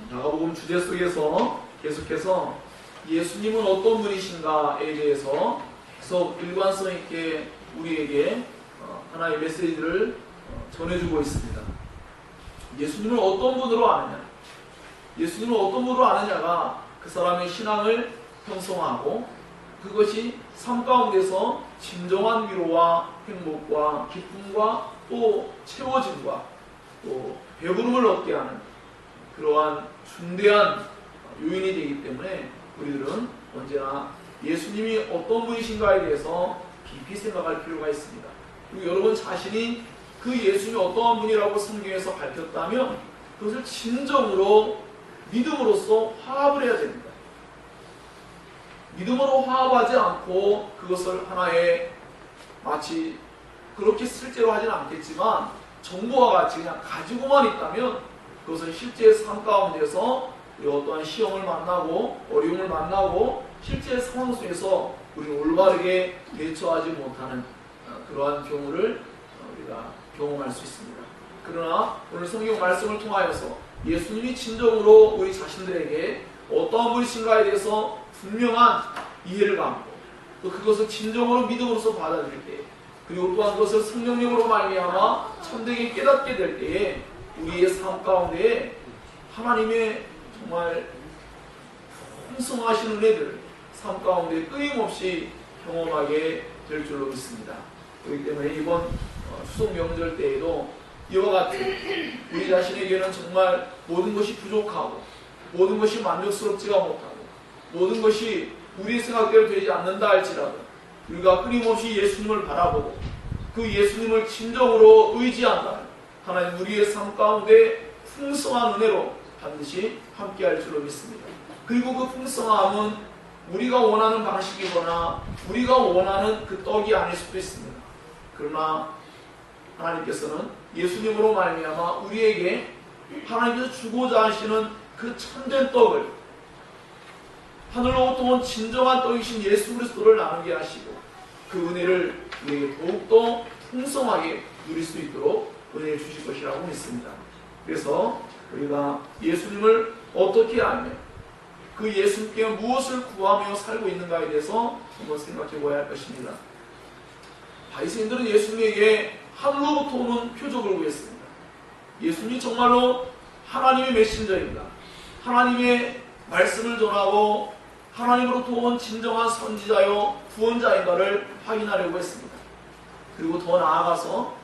마가복음 주제 속에서 계속해서 예수님은 어떤 분이신가에 대해서 계속 일관성 있게 우리에게 하나의 메시지를 전해주고 있습니다. 예수님을 어떤 분으로 아느냐, 예수님을 어떤 분으로 아느냐가 그 사람의 신앙을 형성하고 그것이 삶 가운데서 진정한 위로와 행복과 기쁨과 또 채워짐과 또 배부름을 얻게 하는 그러한 중대한 요인이 되기 때문에 우리들은 언제나 예수님이 어떤 분이신가에 대해서 깊이 생각할 필요가 있습니다. 그리고 여러분 자신이 그 예수님이 어떠한 분이라고 성경에서 밝혔다면 그것을 진정으로 믿음으로써 화합을 해야 됩니다. 믿음으로 화합하지 않고 그것을 하나의 마치 그렇게 실제로 하지는 않겠지만 정보와 같이 그냥 가지고만 있다면 그것은 실제 삶 가운데서 우리가 어떠한 시험을 만나고 어려움을 만나고 실제 상황 속에서 우리는 올바르게 대처하지 못하는 그러한 경우를 우리가 경험할 수 있습니다. 그러나 오늘 성경 말씀을 통하여서 예수님이 진정으로 우리 자신들에게 어떠한 분이신가에 대해서 분명한 이해를 갖고 또 그것을 진정으로 믿음으로써 받아들일 때 그리고 또한 그것을 성령님으로 말미암아 참되게 깨닫게 될 때에 우리의 삶 가운데에 하나님의 정말 풍성하신 은혜들을 삶 가운데 끊임없이 경험하게 될 줄로 믿습니다. 그렇기 때문에 이번 추석 명절 때에도 이와 같이 우리 자신에게는 정말 모든 것이 부족하고 모든 것이 만족스럽지가 못하고 모든 것이 우리의 생각대로 되지 않는다 할지라도 우리가 끊임없이 예수님을 바라보고 그 예수님을 진정으로 의지한다면 하나님 우리의 삶 가운데 풍성한 은혜로 반드시 함께할 줄로 믿습니다. 그리고 그 풍성함은 우리가 원하는 방식이거나 우리가 원하는 그 떡이 아닐 수도 있습니다. 그러나 하나님께서는 예수님으로 말미암아 우리에게 하나님께서 주고자 하시는 그 참된 떡을 하늘로부터 온 진정한 떡이신 예수 그리스도를 나누게 하시고 그 은혜를 우리에게 더욱더 풍성하게 누릴 수 있도록 은혜를 주실 것이라고 믿습니다. 그래서 우리가 예수님을 어떻게 알며 그 예수님께 무엇을 구하며 살고 있는가에 대해서 한번 생각해 보아야 할 것입니다. 바리새인들은 예수님에게 하늘로부터 오는 표적을 구했습니다. 예수님이 정말로 하나님의 메신저입니다. 하나님의 말씀을 전하고 하나님으로부터 온 진정한 선지자요 구원자인가를 확인하려고 했습니다. 그리고 더 나아가서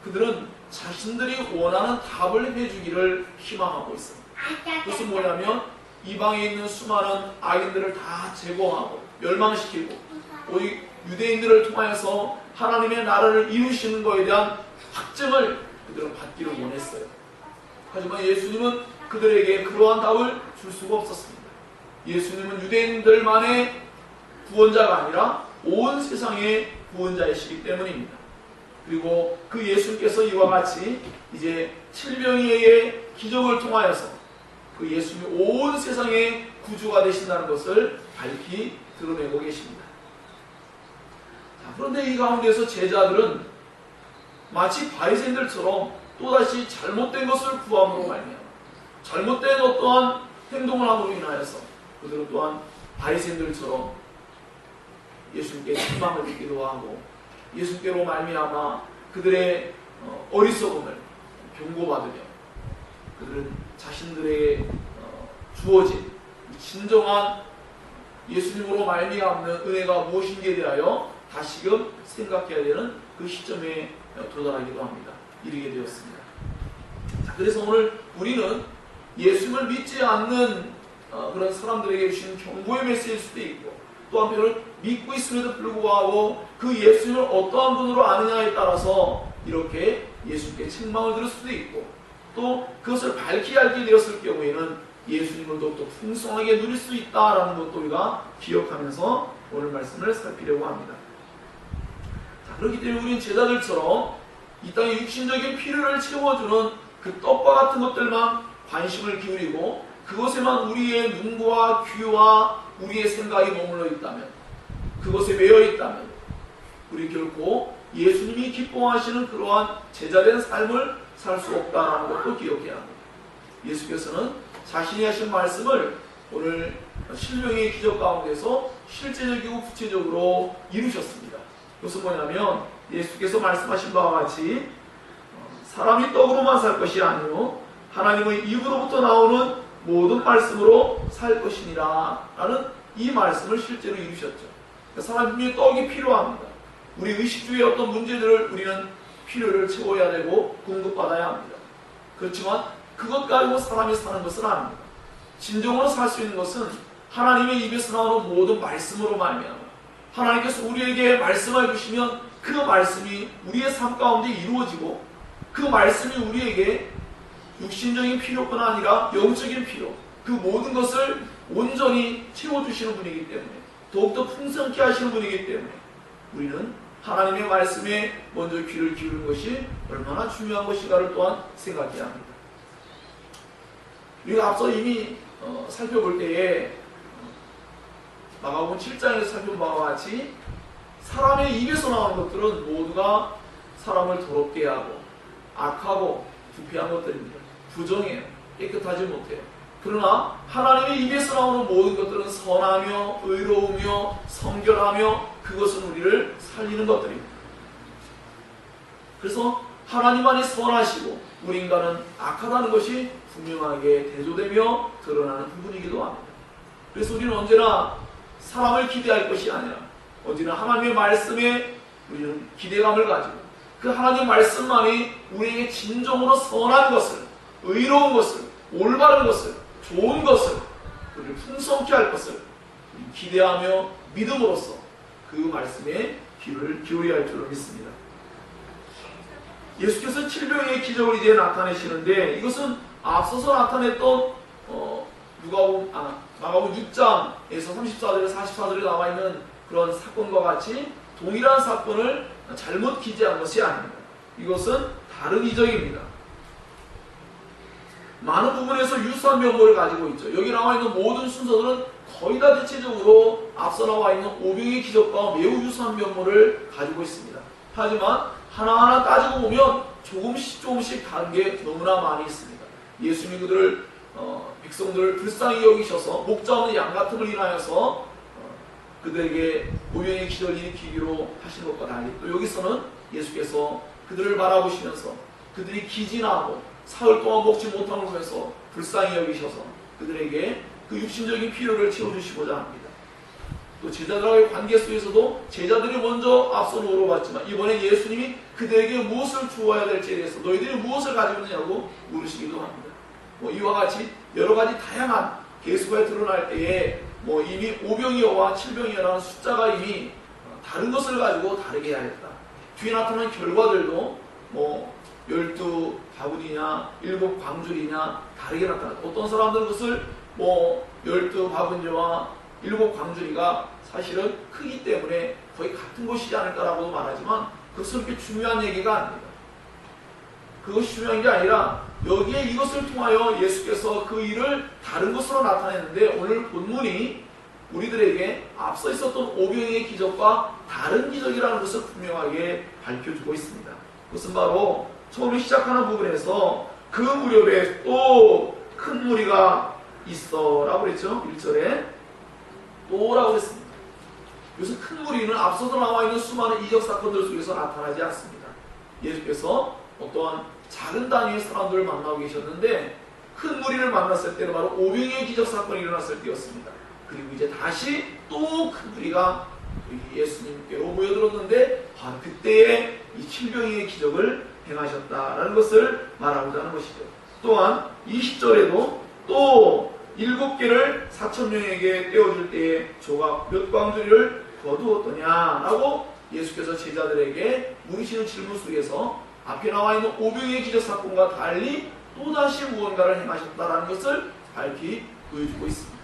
그들은 자신들이 원하는 답을 해주기를 희망하고 있습니다. 그것은 뭐냐면 이방에 있는 수많은 악인들을 다 제거하고 멸망시키고 오직 유대인들을 통하여서 하나님의 나라를 이루시는 것에 대한 확증을 그들은 받기를 원했어요. 하지만 예수님은 그들에게 그러한 답을 줄 수가 없었습니다. 예수님은 유대인들만의 구원자가 아니라 온 세상의 구원자이시기 때문입니다. 그리고 그 예수님께서 이와 같이 이제 칠병이의 기적을 통하여서 그 예수님이 온 세상의 구주가 되신다는 것을 밝히 드러내고 계십니다. 자, 그런데 이 가운데서 제자들은 마치 바리새인들처럼 또다시 잘못된 것을 구함으로 말미암아 잘못된 어떠한 행동을 함으로 인하여서 그들은 또한 바리새인들처럼 예수님께 책망을 듣기도 하고 예수님께로 말미암아 그들의 어리석음을 경고받으며 그들은 자신들에게 주어진 진정한 예수님으로 말미암는 은혜가 무엇인지에 대하여 다시금 생각해야 되는 그 시점에 도달하기도 합니다. 이르게 되었습니다. 자, 그래서 오늘 우리는 예수님을 믿지 않는 그런 사람들에게 주신 경고의 메시지일 수도 있고 또 한편으로 믿고 있음에도 불구하고 그 예수님을 어떠한 분으로 아느냐에 따라서 이렇게 예수님께 책망을 들을 수도 있고 또 그것을 밝히 알게 되었을 경우에는 예수님을 더욱더 풍성하게 누릴 수 있다라는 것도 우리가 기억하면서 오늘 말씀을 살피려고 합니다. 자, 그렇기 때문에 우리는 제자들처럼 이 땅의 육신적인 필요를 채워주는 그 떡과 같은 것들만 관심을 기울이고 그것에만 우리의 눈과 귀와 우리의 생각이 머물러 있다면 그것에 매여 있다면 우리 결코 예수님이 기뻐하시는 그러한 제자된 삶을 살 수 없다는 것도 기억해야 합니다. 예수께서는 자신이 하신 말씀을 오늘 실명의 기적 가운데서 실제적이고 구체적으로 이루셨습니다. 그것은 뭐냐면 예수께서 말씀하신 바와 같이 사람이 떡으로만 살 것이 아니요 하나님의 입으로부터 나오는 모든 말씀으로 살 것이니라 라는 이 말씀을 실제로 이루셨죠. 사람이 떡이 필요합니다. 우리 의식주의 어떤 문제들을 우리는 필요를 채워야 되고 공급받아야 합니다. 그렇지만 그것 가지고 사람이 사는 것은 아닙니다. 진정으로 살 수 있는 것은 하나님의 입에서 나오는 모든 말씀으로 말미암아 하나님께서 우리에게 말씀해 주시면 그 말씀이 우리의 삶 가운데 이루어지고 그 말씀이 우리에게 육신적인 필요뿐 아니라 영적인 필요 그 모든 것을 온전히 채워주시는 분이기 때문에 더욱더 풍성케 하시는 분이기 때문에 우리는 하나님의 말씀에 먼저 귀를 기울이는 것이 얼마나 중요한 것인가를 또한 생각해야 합니다. 우리가 앞서 이미 살펴볼 때에 마가복음 7장에서 살펴본 바와 같이 사람의 입에서 나오는 것들은 모두가 사람을 더럽게 하고 악하고 부패한 것들입니다. 부정해요. 깨끗하지 못해요. 그러나 하나님의 입에서 나오는 모든 것들은 선하며 의로우며 성결하며 그것은 우리를 살리는 것들입니다. 그래서 하나님만이 선하시고 우리 인간은 악하다는 것이 분명하게 대조되며 드러나는 부분이기도 합니다. 그래서 우리는 언제나 사람을 기대할 것이 아니라 언제나 하나님의 말씀에 우리는 기대감을 가지고 그 하나님의 말씀만이 우리에게 진정으로 선한 것을 의로운 것을 올바른 것을 좋은 것을 우리를 풍성케 할 것을 기대하며 믿음으로써 그 말씀에 귀를 기울여야 할 줄로 믿습니다. 예수께서 칠병의 기적을 이제 나타내시는데 이것은 앞서서 나타냈던 마가복음 6장에서 34절에 44절에 나와 있는 그런 사건과 같이 동일한 사건을 잘못 기재한 것이 아닙니다. 이것은 다른 이적입니다. 많은 부분에서 유사한 면모를 가지고 있죠. 여기 나와 있는 모든 순서들은 거의 다 대체적으로 앞서 나와 있는 오병의 기적과 매우 유사한 면모를 가지고 있습니다. 하지만 하나하나 따지고 보면 조금씩 다른 게 너무나 많이 있습니다. 예수님이 그들을 백성들을 불쌍히 여기셔서 목자 없는 양 같음을 인하여서 그들에게 오병의 기적을 일으키기로 하신 것과 달리 또 여기서는 예수께서 그들을 바라보시면서 그들이 기진하고 사흘 동안 먹지 못함을 보면서 불쌍히 여기셔서 그들에게 그 육신적인 필요를 채워주시고자 합니다. 또 제자들과의 관계 속에서도 제자들이 먼저 앞서 물어봤지만 이번에 예수님이 그들에게 무엇을 주어야 될지에 대해서 너희들이 무엇을 가지고 있느냐고 물으시기도 합니다. 이와 같이 여러 가지 다양한 계수가 드러날 때에 이미 5병이어와 7병이어라는 숫자가 이미 다른 것을 가지고 다르게 해야겠다. 뒤에 나타난 결과들도 12바구니냐 7광줄이냐 다르게 나타났다. 어떤 사람들은 그것을 12바구니와 7광줄이가 사실은 크기 때문에 거의 같은 것이지 않을까라고도 말하지만 그것은 그렇게 중요한 얘기가 아닙니다. 그것이 중요한 게 아니라 여기에 이것을 통하여 예수께서 그 일을 다른 것으로 나타냈는데 오늘 본문이 우리들에게 앞서 있었던 오병의 기적과 다른 기적이라는 것을 분명하게 밝혀주고 있습니다. 그것은 바로 처음에 시작하는 부분에서 그 무렵에 또 큰 무리가 있어 라고 그랬죠. 1절에 또 라고 그랬습니다. 여기서 큰 무리는 앞서서 나와 있는 수많은 이적 사건들 속에서 나타나지 않습니다. 예수께서 어떠한 작은 단위의 사람들을 만나고 계셨는데 큰 무리를 만났을 때는 바로 오병의 기적 사건이 일어났을 때였습니다. 그리고 이제 다시 또 큰 무리가 예수님께로 모여들었는데 바로 그때에 이 7병의 기적을 행하셨다라는 것을 말하고자 하는 것이죠. 또한 20절에도 또 7개를 4,000명에게 떼어줄 때에 조각 몇 광주리를 거두었더냐라고 예수께서 제자들에게 물으시는 질문 속에서 앞에 나와 있는 오병의 기적 사건과 달리 또다시 무언가를 행하셨다라는 것을 밝히 보여주고 있습니다.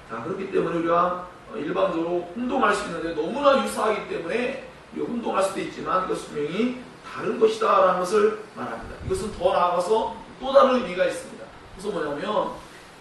자, 그렇기 때문에 우리가 일반적으로 혼동할 수 있는데 너무나 유사하기 때문에 혼동할 수도 있지만 이것은 분명히 다른 것이다 라는 것을 말합니다. 이것은 더 나아가서 또 다른 의미가 있습니다. 그래서 뭐냐면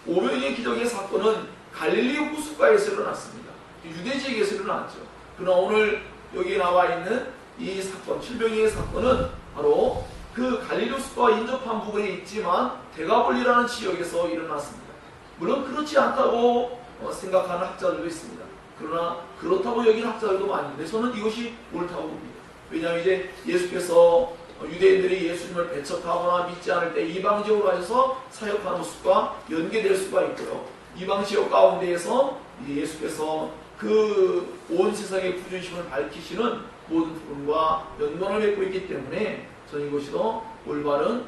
오병의 기적의 사건은 갈릴리 호숫가에서 일어났습니다. 유대 지역에서 일어났죠. 그러나 오늘 여기에 나와 있는 이 사건, 7병의 사건은 바로 그 갈릴리 숲과 인접한 부분에 있지만 데가볼리라는 지역에서 일어났습니다. 물론 그렇지 않다고 생각하는 학자들도 있습니다. 그러나 그렇다고 여기는 학자들도 많은데 저는 이것이 옳다고 봅니다. 왜냐하면 이제 예수께서 유대인들이 예수님을 배척하거나 믿지 않을 때 이방 지역으로 가셔서 사역하는 모습과 연계될 수가 있고요. 이방 지역 가운데에서 예수께서 그 온 세상의 구주이심을 밝히시는 모든 부분과 연관을 맺고 있기 때문에 저는 이것이 더 올바른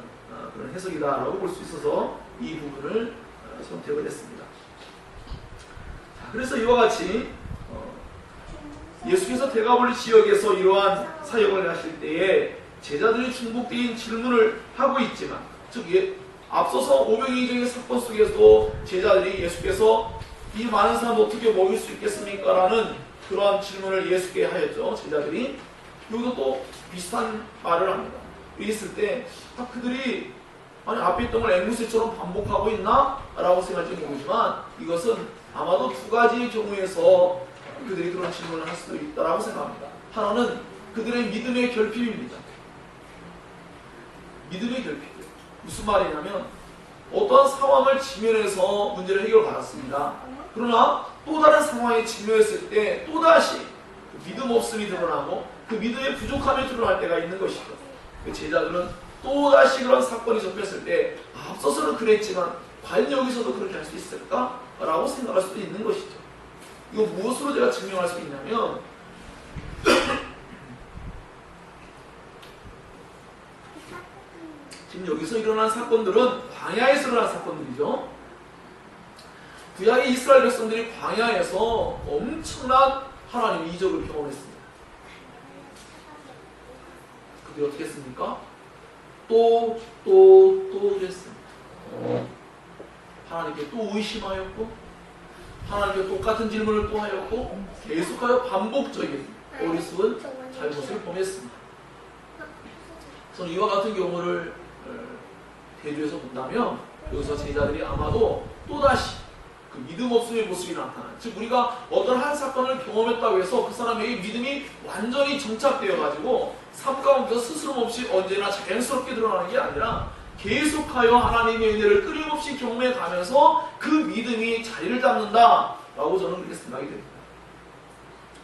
그런 해석이다라고 볼 수 있어서 이 부분을 선택을 했습니다. 자, 그래서 이와 같이 예수께서 데가볼리 지역에서 이러한 사역을 하실 때에 제자들이 중복된 질문을 하고 있지만, 즉 앞서서 오병이어의 사건 속에서도 제자들이 예수께서 이 많은 사람 어떻게 먹일 수 있겠습니까? 라는 그러한 질문을 예수께 하였죠. 제자들이. 여기도 또 비슷한 말을 합니다. 있을 때 그들이 아니 앞에 있던 걸 앵무새처럼 반복하고 있나? 라고 생각할지 모르지만 이것은 아마도 두 가지의 경우에서 그들이 그런 질문을 할 수도 있다고 생각합니다. 하나는 그들의 믿음의 결핍입니다. 믿음의 결핍. 무슨 말이냐면 어떠한 상황을 직면해서 문제를 해결받았습니다. 그러나 또 다른 상황에 직면했을 때 또다시 그 믿음 없음이 드러나고 그 믿음의 부족함이 드러날 때가 있는 것이죠. 그 제자들은 또다시 그런 사건이 접했을 때 앞서서는 그랬지만 과연 여기서도 그렇게 할 수 있을까? 라고 생각할 수도 있는 것이죠. 이거 무엇으로 제가 증명할 수 있냐면 지금 여기서 일어난 사건들은 광야에서 일어난 사건들이죠. 구약의 이스라엘 백성들이 광야에서 엄청난 하나님의 이적을 경험했습니다. 그들이 어떻게 했습니까? 또 그랬습니다. 하나님께 또 의심하였고 하나님께 똑같은 질문을 또 하였고 계속하여 반복적인 어리석은 잘못을 범했습니다. 저는 이와 같은 경우를 대조해서 본다면 여기서 제자들이 아마도 또다시 그 믿음 없음의 모습이 나타나요. 즉 우리가 어떤 한 사건을 경험했다고 해서 그 사람에게 믿음이 완전히 정착되어 가지고 삶 가운데서 스스럼 없이 언제나 자연스럽게 드러나는 게 아니라 계속하여 하나님의 은혜를 끊임없이 경험해 가면서 그 믿음이 자리를 잡는다라고 저는 그렇게 생각이 됩니다.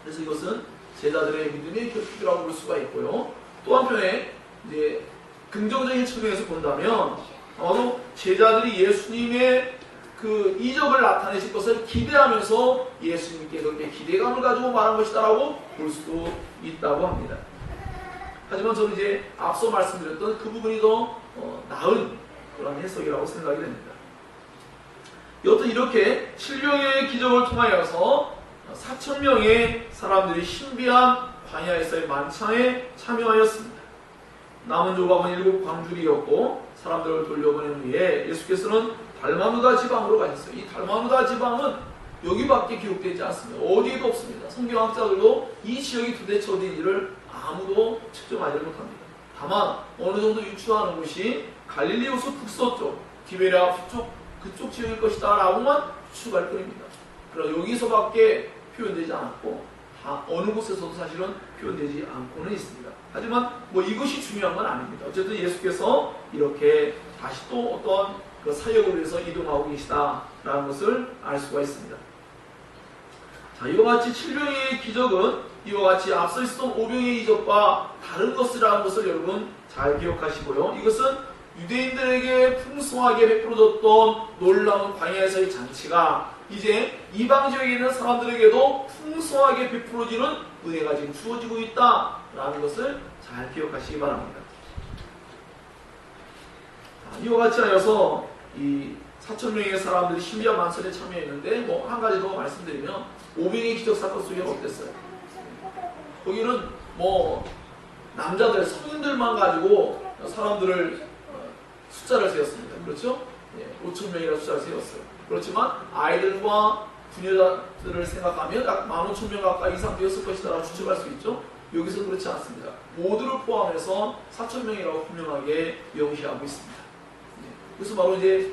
그래서 이것은 제자들의 믿음의 결핍이라고 볼 수가 있고요. 또 한편에 이제 긍정적인 측면에서 본다면 아마도 제자들이 예수님의 그 이적을 나타내실 것을 기대하면서 예수님께 그렇게 기대감을 가지고 말한 것이다라고 볼 수도 있다고 합니다. 하지만 저는 이제 앞서 말씀드렸던 그 부분이 더 나은 그런 해석이라고 생각이 됩니다. 여튼 이렇게 7명의 기적을 통하여서 4,000명의 사람들이 신비한 광야에서의 만찬에 참여하였습니다. 남은 조각은 7 광주리였고 사람들을 돌려보낸 후에 예수께서는 달마누다 지방으로 가셨어요. 이 달마누다 지방은 여기밖에 기록되지 않습니다. 어디에도 없습니다. 성경학자들도 이 지역이 도대체 어디인지를 아무도 측정하지 못합니다. 다만 어느 정도 유추하는 곳이 갈릴리 호수 북서쪽, 디베랴 북쪽 그쪽 지역일 것이다 라고만 추측할 뿐입니다. 그러나 여기서밖에 표현되지 않았고 다 어느 곳에서도 사실은 표현되지 않고는 있습니다. 하지만 뭐 이것이 중요한 건 아닙니다. 어쨌든 예수께서 이렇게 다시 또 어떤 그 사역을 위해서 이동하고 계시다라는 것을 알 수가 있습니다. 자, 이와 같이 7병의 기적은 이와 같이 앞서 있었던 5병의 이적과 다른 것이라는 것을 여러분 잘 기억하시고요. 이것은 유대인들에게 풍성하게 베풀어졌던 놀라운 광야에서의 잔치가 이제 이방 지역에 있는 사람들에게도 풍성하게 베풀어지는 은혜가 지금 주어지고 있다라는 것을 잘 기억하시기 바랍니다. 이와 같이 하여서 이 4,000명의 사람들이 신비한 만찬에 참여했는데 뭐 한 가지 더 말씀드리면 5병의 기적 사건 속에는 어땠어요? 거기는 뭐 남자들 성인들만 가지고 사람들을 숫자를 세웠습니다. 그렇죠? 5,000명이라는 숫자를 세웠어요. 그렇지만 아이들과 부녀자들을 생각하면 약 15,000명 가까이 이상 되었을 것이다라고 추측할 수 있죠. 여기서 그렇지 않습니다. 모두를 포함해서 4,000명이라고 분명하게 명시하고 있습니다. 그래서 바로 이제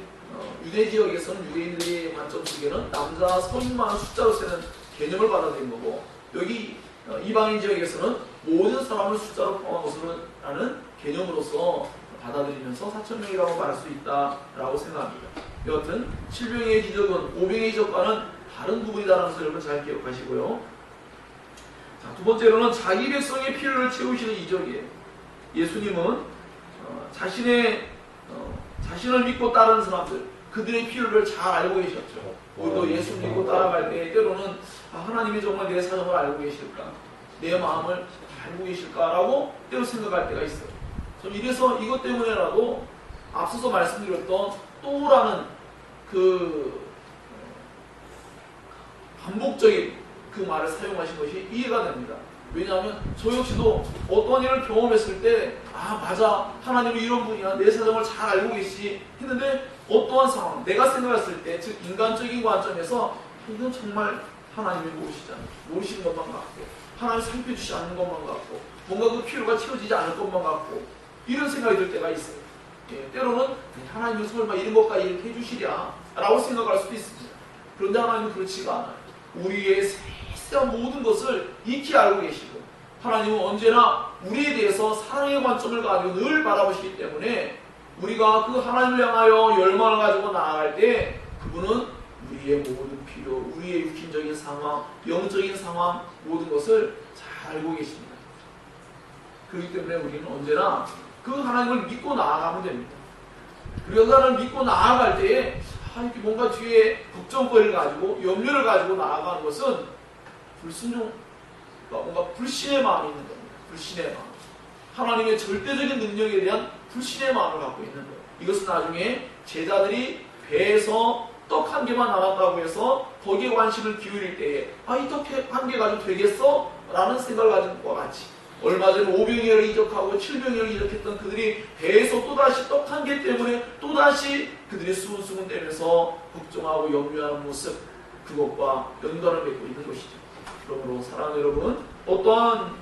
유대 지역에서는 유대인들의 관점 속에는 남자 성인만 숫자로 세는 개념을 받아들인 거고 여기 이방인 지역에서는 모든 사람을 숫자로 포함한 것으로 라는 개념으로서 받아들이면서 4,000명이라고 말할 수 있다라고 생각합니다. 여하튼 7병의 기적은 5병의 기적과는 다른 부분이라는 것을 여러분 잘 기억하시고요. 자, 두 번째로는 자기 백성의 필요를 채우시는 이적이에요. 예수님은 자신을 믿고 따르는 사람들, 그들의 필요를 잘 알고 계셨죠. 우리도 예수 믿고 따라갈 때 때로는 하나님이 정말 내 사정을 알고 계실까, 내 마음을 알고 계실까라고 때로 생각할 때가 있어요. 좀 이래서 이것 때문에라도 앞서서 말씀드렸던 또라는 그 반복적인 그 말을 사용하신 것이 이해가 됩니다. 왜냐하면 저 역시도 어떤 일을 경험했을 때 맞아, 하나님은 이런 분이야, 내 사정을 잘 알고 계시지 했는데 어떠한 상황, 내가 생각했을 때, 즉 인간적인 관점에서 이건 정말 하나님이 모르시는 것만 같고, 하나님이 살펴주시지 않는 것만 같고, 뭔가 그 필요가 채워지지 않을 것만 같고, 이런 생각이 들 때가 있어요. 때로는 하나님은 설마 이런 것까지 이렇게 해주시랴 라고 생각할 수도 있습니다. 그런데 하나님은 그렇지가 않아요. 우리의 세세한 모든 것을 익히 알고 계시고, 하나님은 언제나 우리에 대해서 사랑의 관점을 가지고 늘 바라보시기 때문에 우리가 그 하나님을 향하여 열망을 가지고 나아갈 때 그분은 우리의 모든 필요, 우리의 육신적인 상황, 영적인 상황, 모든 것을 잘 알고 계십니다. 그렇기 때문에 우리는 언제나 그 하나님을 믿고 나아가면 됩니다. 그리고 그 하나님을 믿고 나아갈 때에 이렇게 뭔가 뒤에 걱정거리를 가지고 염려를 가지고 나아가는 것은 뭔가 불신의 마음이 있는 겁니다. 불신의 마음. 하나님의 절대적인 능력에 대한 불신의 마음을 갖고 있는 거예요. 이것은 나중에 제자들이 배에서 떡 한 개만 남았다고 해서 거기에 관심을 기울일 때에 이 떡 한 개 가지고 되겠어? 라는 생각을 가진 것과 같이 얼마 전에 5병이어를 이적하고 7병이어를 이적했던 그들이 배에서 또다시 떡 한 개 때문에 또다시 그들이 수근수근대면서 걱정하고 염려하는 모습, 그것과 연관을 맺고 있는 것이죠. 그러므로 사랑하는 여러분, 어떠한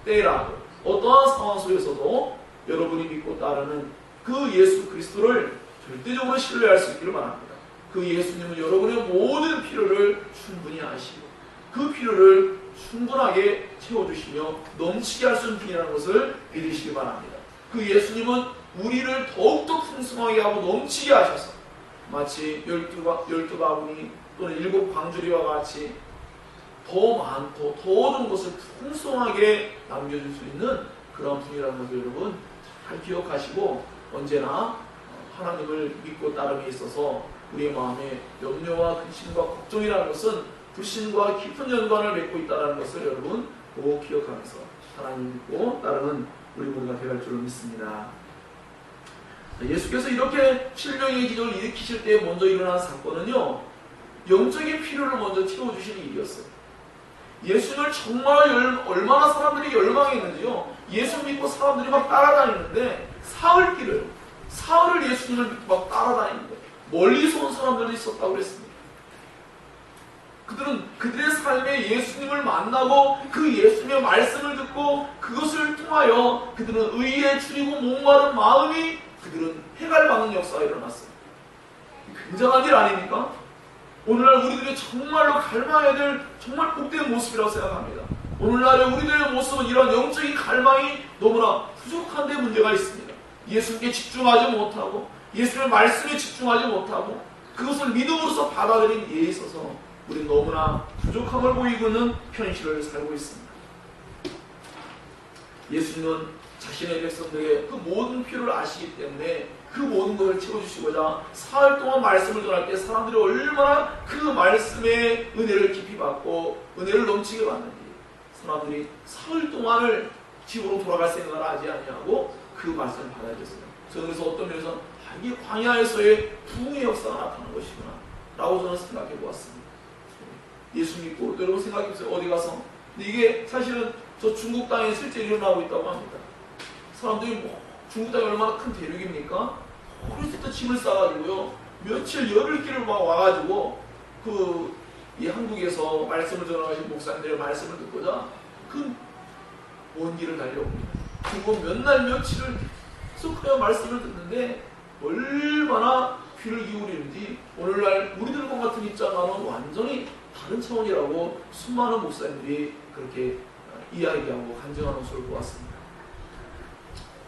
때라도 어떠한 상황 속에서도 여러분이 믿고 따르는 그 예수 그리스도를 절대적으로 신뢰할 수 있기를 바랍니다. 그 예수님은 여러분의 모든 필요를 충분히 아시고 그 필요를 충분하게 채워주시며 넘치게 할 수 있는 분이라는 것을 믿으시기 바랍니다. 그 예수님은 우리를 더욱더 풍성하게 하고 넘치게 하셔서 마치 12바구니 또는 7 광주리와 같이 더 많고 더 얻은 것을 풍성하게 남겨줄 수 있는 그런 분이라는 것을 여러분 잘 기억하시고 언제나 하나님을 믿고 따름에 있어서 우리의 마음에 염려와 근심과 걱정이라는 것은 불신과 깊은 연관을 맺고 있다는 것을 여러분 꼭 기억하면서 하나님을 믿고 따르는 우리 모두가 되어갈 줄을 믿습니다. 예수께서 이렇게 7명의 기적을 일으키실 때 먼저 일어난 사건은요, 영적인 필요를 먼저 채워주시는 일이었어요. 예수님을 정말 얼마나 사람들이 열망했는지요. 예수 믿고 사람들이 막 따라다니는데 사흘을 예수님을 믿고 막 따라다니는데 멀리서 온 사람들도 있었다고 그랬습니다. 그들은 그들의 삶에 예수님을 만나고 그 예수님의 말씀을 듣고 그것을 통하여 그들은 의에 추리고 목마른 마음이 그들은 해갈받는 역사가 일어났어요. 굉장한 일 아닙니까? 오늘날 우리들이 정말로 갈망해야 될 정말 복된 모습이라고 생각합니다. 오늘날의 우리들의 모습은 이런 영적인 갈망이 너무나 부족한 데 문제가 있습니다. 예수님께 집중하지 못하고 예수님의 말씀에 집중하지 못하고 그것을 믿음으로써 받아들인 예에 있어서 우리는 너무나 부족함을 보이고 있는 현실을 살고 있습니다. 예수님은 자신의 백성들의 그 모든 필요를 아시기 때문에 그 모든 것을 채워주시고자 사흘 동안 말씀을 전할 때 사람들이 얼마나 그 말씀의 은혜를 깊이 받고 은혜를 넘치게 받는지 사람들이 사흘 동안을 집으로 돌아갈 생각을 하지 아니하고 그 말씀을 받아들였어요. 저는 그래서 어떤 면에서 이게 광야에서의 부흥의 역사가 나타나는 것이구나 라고 저는 생각해 보았습니다. 예수 믿고 여러분 생각해보세요. 어디 가서 근데 이게 사실은 저 중국 땅에 실제 일어나고 있다고 합니다. 사람들이 중국 땅이 얼마나 큰 대륙입니까? 그래서 또 짐을 싸가지고요 며칠 열흘길을 막 와가지고 이 한국에서 말씀을 전하신 목사님들의 말씀을 듣고자 그 먼 길을 달려옵니다. 그리고 몇 날 며칠을 계속하여 말씀을 듣는데 얼마나 귀를 기울이는지 오늘날 우리들과 같은 입장과는 완전히 다른 차원이라고 수많은 목사님들이 그렇게 이야기하고 간증하는 것을 보았습니다.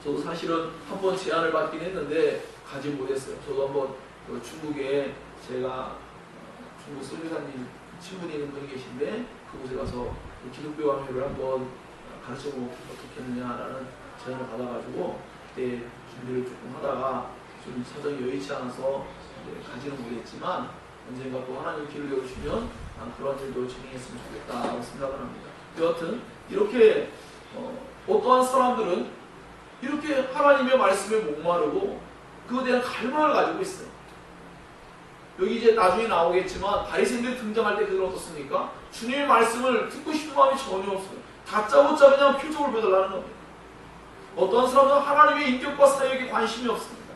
저도 사실은 한번 제안을 받긴 했는데 가지 못했어요. 저도 한번 중국에 제가 중국 선교사님 친분이 있는 분이 계신데 그곳에 가서 기독교 강의를 한번 가르쳐보면 어떻겠느냐라는 제안을 받아가지고 그때 준비를 조금 하다가 좀 사정이 여의치 않아서 가지는 못했지만 언젠가 또 하나님 길을 열어주시면 그런 일도 진행했으면 좋겠다고 생각을 합니다. 여하튼 이렇게 어떠한 사람들은 이렇게 하나님의 말씀에 목마르고 그것에 대한 갈망을 가지고 있어요. 여기 이제 나중에 나오겠지만 바리새인들이 등장할 때 그들은 어떻습니까? 주님의 말씀을 듣고 싶은 마음이 전혀 없어요. 다짜고짜 그냥 표적을 보여달라는 겁니다. 어떠한 사람은 하나님의 인격과 사역에 관심이 없습니다.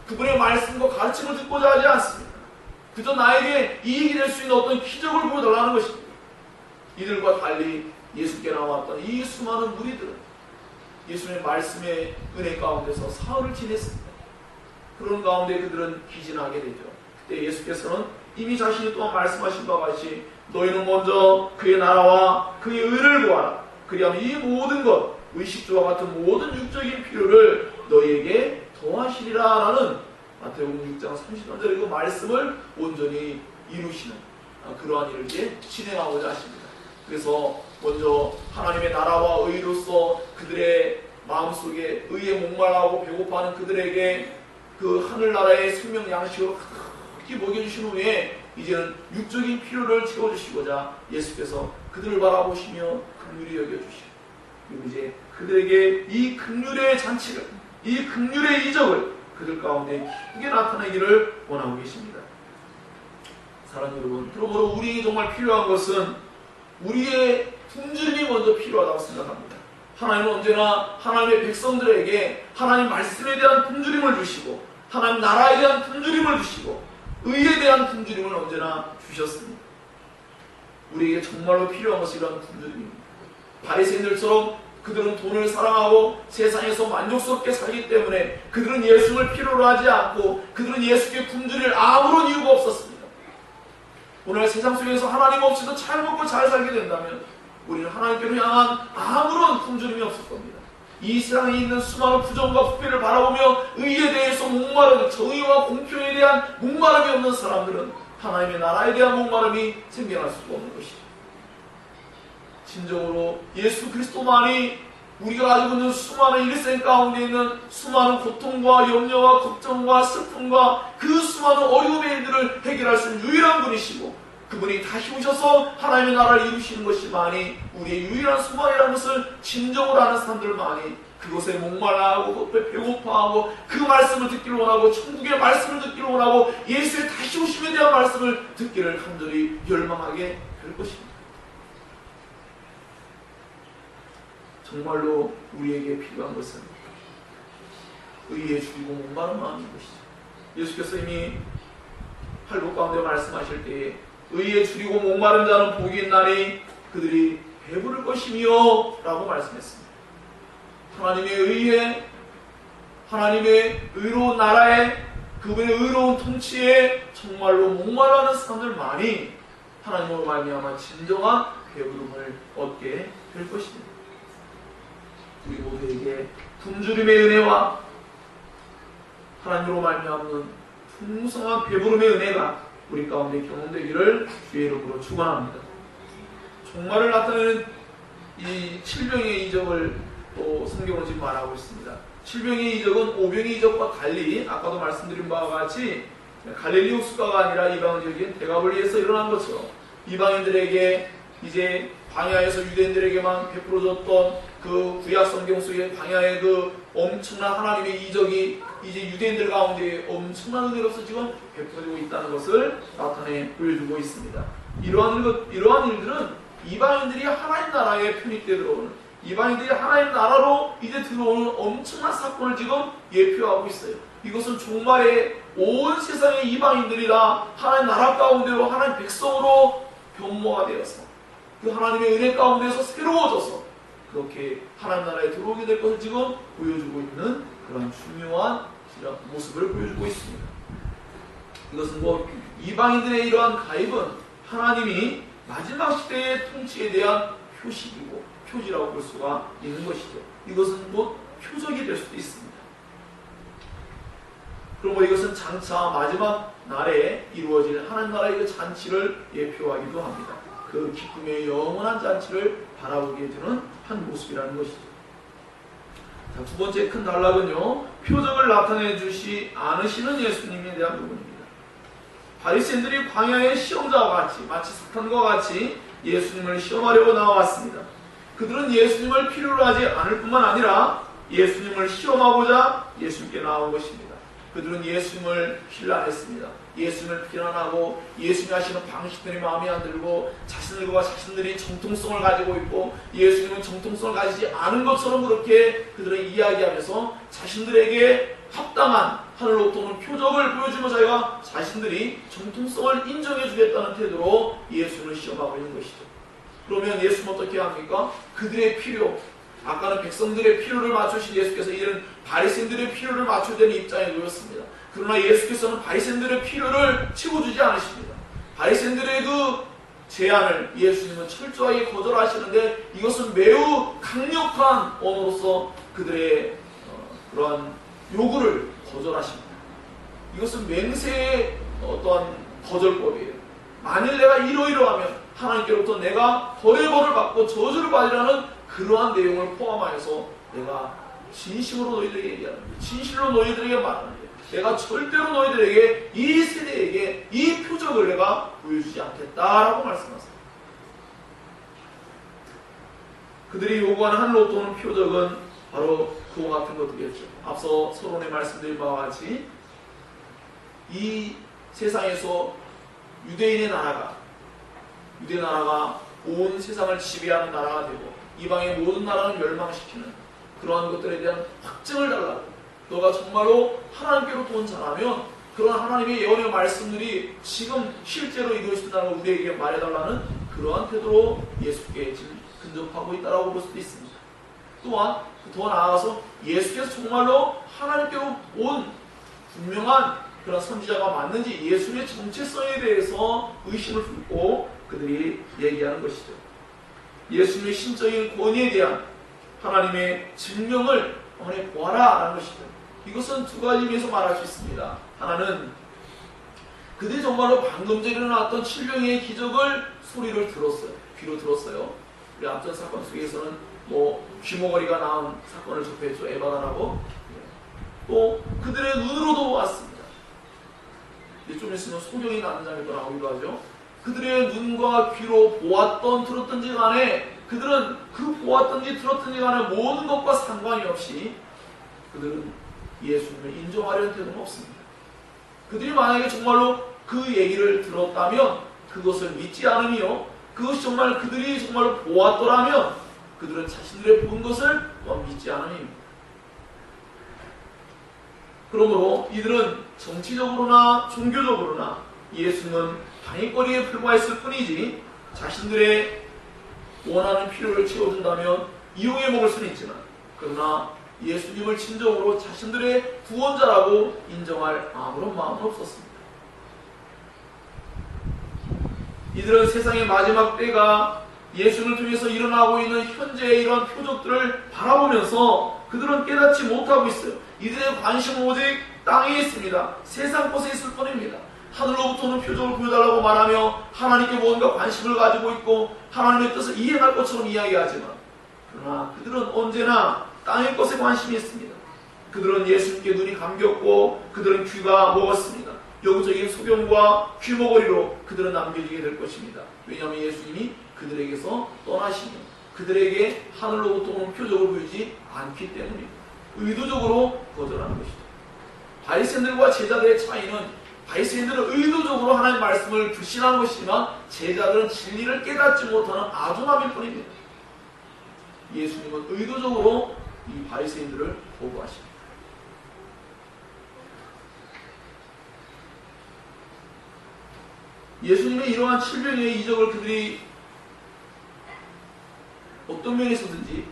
그분의 말씀과 가르침을 듣고자 하지 않습니다. 그저 나에게 이익이 될 수 있는 어떤 기적을 보여달라는 것입니다. 이들과 달리 예수께 나왔던 이 수많은 무리들은 예수님의 말씀의 은혜 가운데서 사흘을 지냈습니다. 그런 가운데 그들은 기진하게 되죠. 그때 예수께서는 이미 자신이 또한 말씀하신 바와 같이 너희는 먼저 그의 나라와 그의 의를 구하라. 그리하면 이 모든 것, 의식주와 같은 모든 육적인 필요를 너희에게 더하시리라 라는 마태복음 6장 33절의 그 말씀을 온전히 이루시는 그러한 일을 이제 진행하고자 하십니다. 그래서 먼저 하나님의 나라와 의로서 그들의 마음속에 의에 목말라하고 배고파하는 그들에게 그 하늘나라의 생명 양식으로 크게 먹여주신 후에 이제는 육적인 필요를 채워주시고자 예수께서 그들을 바라보시며 긍휼히 여겨주시고 그리고 이제 그들에게 이 긍휼의 잔치를, 이 긍휼의 이적을 그들 가운데 크게 나타내기를 원하고 계십니다. 사랑하는 여러분, 그러므로 우리에게 정말 필요한 것은 우리의 품질이 먼저 필요하다고 생각합니다. 하나님은 언제나 하나님의 백성들에게 하나님 말씀에 대한 품질임을 주시고 하나님 나라에 대한 품질임을 주시고 의에 대한 품질임을 언제나 주셨습니다. 우리에게 정말로 필요한 것이 이런 품질입니다. 바리새인들처럼 그들은 돈을 사랑하고 세상에서 만족스럽게 살기 때문에 그들은 예수를 필요로 하지 않고 그들은 예수께 품질을 아무런 이유가 없었습니다. 오늘 세상 속에서 하나님 없이도 잘 먹고 잘 살게 된다면 우리는 하나님께로 향한 아무런 품절임이 없을 겁니다. 이 세상에 있는 수많은 부정과 부패를 바라보며 의에 대해서 목마른, 정의와 공평에 대한 목마름이 없는 사람들은 하나님의 나라에 대한 목마름이 생겨날 수가 없는 것이죠. 진정으로 예수 그리스도만이 우리가 가지고 있는 수많은 일생 가운데 있는 수많은 고통과 염려와 걱정과 슬픔과 그 수많은 어려움의 일들을 해결할 수 있는 유일한 분이시고 그분이 다시 오셔서 하나님의 나라를 이루시는 것이만이 우리의 유일한 소망이라는 것을 진정으로 아는 사람들만이 그것에 목말라하고 배고파하고 그 말씀을 듣기를 원하고 천국의 말씀을 듣기를 원하고 예수의 다시 오심에 대한 말씀을 듣기를 간절히 열망하게 될 것입니다. 정말로 우리에게 필요한 것은 의에 죽이고 목마른 마음인 것이죠. 예수께서 이미 팔복 가운데 말씀하실 때에 의에 줄이고 목마른 자는 복이 있나니 그들이 배부를 것이며 라고 말씀했습니다. 하나님의 의에, 하나님의 의로운 나라에, 그분의 의로운 통치에 정말로 목마르는 사람들만이 하나님으로 말미암아 진정한 배부름을 얻게 될 것입니다. 우리 모두에게 굶주림의 은혜와 하나님으로 말미암는 풍성한 배부름의 은혜가 우리 가운데 경험되기를 주의 이름으로 축원합니다. 종말을 나타내는 이 칠병의 이적을 또 성경은 지금 말하고 있습니다. 칠병의 이적은 오병의 이적과 달리 아까도 말씀드린 바와 같이 갈릴리 옥수가가 아니라 이방 지역인 대가볼리에서 일어난 것처럼 이방인들에게 이제 광야에서 유대인들에게만 베풀어졌던 그 구약 성경 속의 광야의 그 엄청난 하나님의 이적이 이제 유대인들 가운데 엄청난 은혜로서 지금 베풀어지고 있다는 것을 나타내 보여주고 있습니다. 이러한 일들은 이방인들이 하나님 나라에 편입되어 들어오는, 이방인들이 하나님 나라로 이제 들어오는 엄청난 사건을 지금 예표하고 있어요. 이것은 종말에 온 세상의 이방인들이 다 하나님 나라 가운데로 하나님 백성으로 변모가 되어서 그 하나님의 은혜 가운데서 새로워져서 그렇게 하나님 나라에 들어오게 될 것을 지금 보여주고 있는 그런 중요한 모습을 보여주고 있습니다. 이것은 뭐 이방인들의 이러한 가입은 하나님이 마지막 시대의 통치에 대한 표식이고 표지라고 볼 수가 있는 것이죠. 이것은 곧 표적이 될 수도 있습니다. 그러므로 이것은 장차 마지막 날에 이루어질 하나님 나라의 그 잔치를 예표하기도 합니다. 그 기쁨의 영원한 잔치를 바라보게 되는 한 모습이라는 것이죠. 자, 두 번째 큰 단락은요, 표적을 나타내 주시 않으시는 예수님에 대한 부분입니다. 바리새인들이 광야의 시험자와 같이, 마치 사탄과 같이 예수님을 시험하려고 나와왔습니다. 그들은 예수님을 필요로 하지 않을 뿐만 아니라 예수님을 시험하고자 예수님께 나온 것입니다. 그들은 예수님을 비난했습니다. 예수님을 비난하고 예수님이 하시는 방식들이 마음에 안 들고 자신들과 자신들이 정통성을 가지고 있고 예수님은 정통성을 가지지 않은 것처럼 그렇게 그들은 이야기하면서 자신들에게 합당한 하늘로부터 오는 표적을 보여주며 자신들이 정통성을 인정해 주겠다는 태도로 예수님을 시험하고 있는 것이죠. 그러면 예수님은 어떻게 합니까? 그들의 필요, 아까는 백성들의 필요를 맞추신 예수께서 이제는 바리새인들의 필요를 맞춰야 되는 입장에 놓였습니다. 그러나 예수께서는 바리새인들의 필요를 채워주지 않으십니다. 바리새인들의 그 제안을 예수님은 철저하게 거절하시는데 이것은 매우 강력한 언어로서 그들의 그러한 요구를 거절하십니다. 이것은 맹세의 어떠한 거절법이에요. 만일 내가 이러이러하면 하나님께로부터 내가 벌의 벌을 받고 저주를 받으라는 그러한 내용을 포함하여서 내가 진심으로 너희들에게 얘기하는 거예요. 진실로 너희들에게 말하는 거예요. 내가 절대로 너희들에게 이 세대에게 이 표적을 내가 보여주지 않겠다라고 말씀하세요. 그들이 요구하는 하늘로부터 오는 표적은 바로 그와 같은 것들이었죠. 앞서 서론에 말씀드린 바와 같이 이 세상에서 유대 나라가 온 세상을 지배하는 나라가 되고 이방의 모든 나라는 멸망시키는 그러한 것들에 대한 확증을 달라고, 너가 정말로 하나님께로부터 온 자라면 그런 하나님의 예언의 말씀들이 지금 실제로 이루어진다는 걸 우리에게 말해달라는 그러한 태도로 예수께 지금 근접하고 있다고 볼 수도 있습니다. 또한 더 나아가서 예수께서 정말로 하나님께로 온 분명한 그런 선지자가 맞는지 예수의 정체성에 대해서 의심을 품고 그들이 얘기하는 것이죠. 예수님의 신적인 권위에 대한 하나님의 증명을 보아라 라는 것이죠. 이것은 두 가지 의미에서 말할 수 있습니다. 하나는 그들이 정말로 방금 전에 일어났던 7명의 기적을 소리를 들었어요. 귀로 들었어요. 우리 앞전 사건 속에서는 귀머거리가 나온 사건을 접했죠. 에바다라고. 또 그들의 눈으로도 왔습니다. 좀 있으면 소경이 나는 장면도 나오기도 하죠. 그들의 눈과 귀로 보았던 들었던지 간에 그들은 그 보았던지 들었던지 간에 모든 것과 상관이 없이 그들은 예수님을 인정하려는 태도는 없습니다. 그들이 만약에 정말로 그 얘기를 들었다면 그것을 믿지 않으며 그것이 정말 그들이 정말로 보았더라면 그들은 자신들의 본 것을 또한 믿지 않음입니다. 그러므로 이들은 정치적으로나 종교적으로나 예수님은 방해거리에 불과했을 뿐이지 자신들의 원하는 필요를 채워준다면 이용해 먹을 수는 있지만 그러나 예수님을 진정으로 자신들의 구원자라고 인정할 아무런 마음은 없었습니다. 이들은 세상의 마지막 때가 예수를 통해서 일어나고 있는 현재의 이런 표적들을 바라보면서 그들은 깨닫지 못하고 있어요. 이들의 관심은 오직 땅에 있습니다. 세상 곳에 있을 뿐입니다. 하늘로부터 오는 표적을 보여달라고 말하며 하나님께 뭔가 관심을 가지고 있고 하나님의 뜻을 이해할 것처럼 이야기하지만 그러나 그들은 언제나 땅의 것에 관심이 있습니다. 그들은 예수님께 눈이 감겼고 그들은 귀가 먹었습니다. 영적인 소경과 귀머거리로 그들은 남겨지게 될 것입니다. 왜냐하면 예수님이 그들에게서 떠나시며 그들에게 하늘로부터 오는 표적을 보이지 않기 때문입니다. 의도적으로 거절하는 것이죠. 바리새인들과 제자들의 차이는 바리새인들은 의도적으로 하나님의 말씀을 불신하는 것이지만 제자들은 진리를 깨닫지 못하는 아둔함일 뿐입니다. 예수님은 의도적으로 이 바리새인들을 보고하십니다. 예수님의 이러한 7명의 이적을 그들이 어떤 면에서든지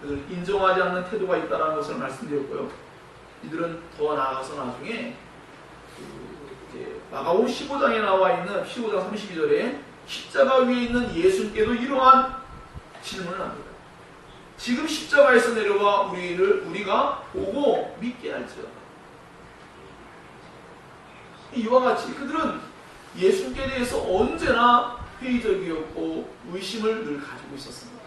그들을 인정하지 않는 태도가 있다는 것을 말씀드렸고요. 이들은 더 나아가서 나중에 마가복음 15장에 나와 있는 15장 32절에 십자가 위에 있는 예수님께도 이러한 질문을 합니다. 지금 십자가에서 내려와 우리가 보고 믿게 할지어다. 이와 같이 그들은 예수님께 대해서 언제나 회의적이었고 의심을 늘 가지고 있었습니다.